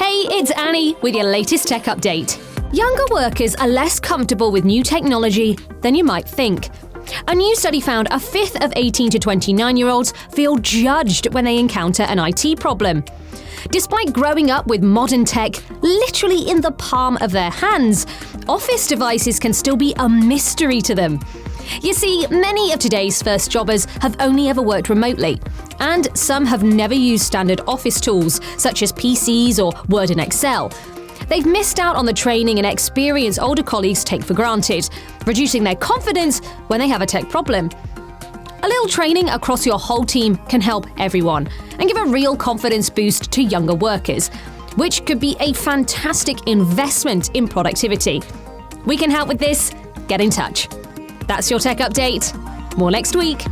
Hey, it's Annie with your latest tech update. Younger workers are less comfortable with new technology than you might think. A new study found a fifth of 18 to 29-year-olds feel judged when they encounter an IT problem. Despite growing up with modern tech literally in the palm of their hands, office devices can still be a mystery to them. You see, many of today's first jobbers have only ever worked remotely, and some have never used standard office tools such as PCs or Word and Excel. They've missed out on the training and experience older colleagues take for granted, reducing their confidence when they have a tech problem. A little training across your whole team can help everyone and give a real confidence boost to younger workers, which could be a fantastic investment in productivity. We can help with this. Get in touch. That's your tech update. More next week.